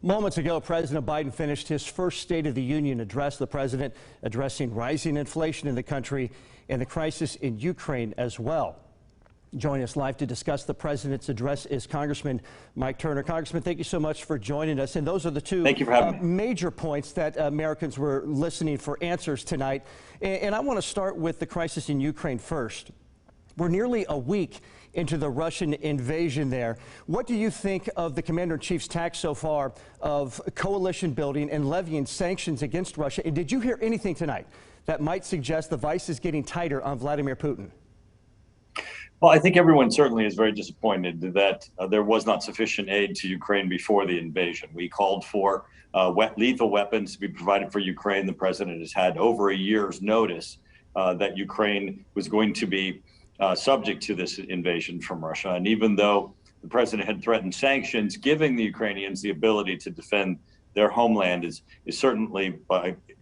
Moments ago, President Biden finished his first State of the Union address. The president addressing rising inflation in the country and the crisis in Ukraine as well. Joining us live to discuss the president's address is Congressman Mike Turner. Congressman, thank you so much for joining us. And those are the two major points that Americans were listening for answers tonight. And I want to start with the crisis in Ukraine first. We're nearly a week into the Russian invasion there. What do you think of the Commander-in-Chief's task so far of coalition building and levying sanctions against Russia? And did you hear anything tonight that might suggest the vice is getting tighter on Vladimir Putin? Well, I think everyone certainly is very disappointed that there was not sufficient aid to Ukraine before the invasion. We called for lethal weapons to be provided for Ukraine. The president has had over a year's notice that Ukraine was going to be subject to this invasion from Russia. And even though the president had threatened sanctions, giving the Ukrainians the ability to defend their homeland is certainly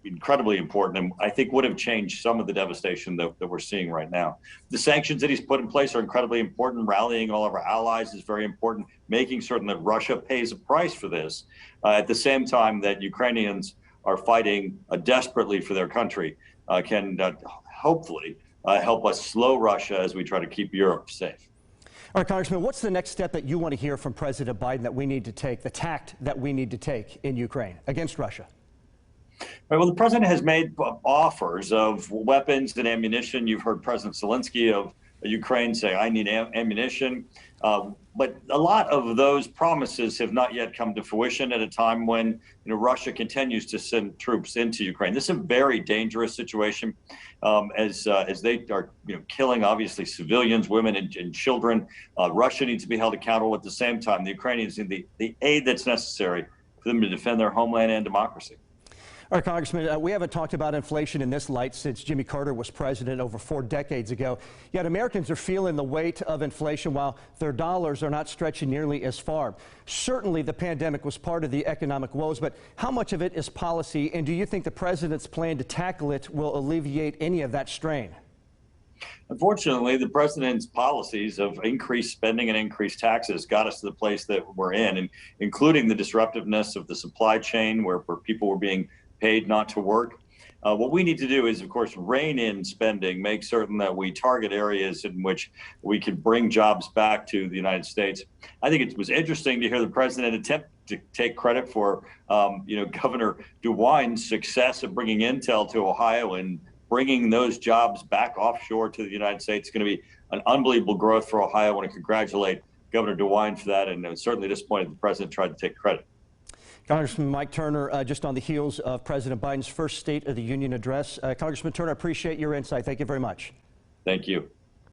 incredibly important, and I think would have changed some of the devastation that we're seeing right now. The sanctions that he's put in place are incredibly important. Rallying all of our allies is very important. Making certain that Russia pays a price for this at the same time that Ukrainians are fighting desperately for their country can hopefully help us slow Russia as we try to keep Europe safe. All right, Congressman, what's the next step that you want to hear from President Biden that we need to take, the tact that we need to take in Ukraine against Russia? Right, well, the president has made offers of weapons and ammunition. You've heard President Zelensky of Ukraine say, I need ammunition. But a lot of those promises have not yet come to fruition at a time when Russia continues to send troops into Ukraine. This is a very dangerous situation as they are killing, obviously, civilians, women and children. Russia needs to be held accountable. At the same time, the Ukrainians need the aid that's necessary for them to defend their homeland and democracy. All right, Congressman, we haven't talked about inflation in this light since Jimmy Carter was president over 4 decades ago. Yet Americans are feeling the weight of inflation while their dollars are not stretching nearly as far. Certainly, the pandemic was part of the economic woes, but how much of it is policy? And do you think the president's plan to tackle it will alleviate any of that strain? Unfortunately, the president's policies of increased spending and increased taxes got us to the place that we're in, and including the disruptiveness of the supply chain where people were being paid not to work. What we need to do is, of course, rein in spending, make certain that we target areas in which we can bring jobs back to the United States. I think it was interesting to hear the president attempt to take credit for, Governor DeWine's success of bringing Intel to Ohio and bringing those jobs back offshore to the United States. It's going to be an unbelievable growth for Ohio. I want to congratulate Governor DeWine for that, and certainly disappointed the president tried to take credit. Congressman Mike Turner, just on the heels of President Biden's first State of the Union address. Congressman Turner, I appreciate your insight. Thank you very much. Thank you.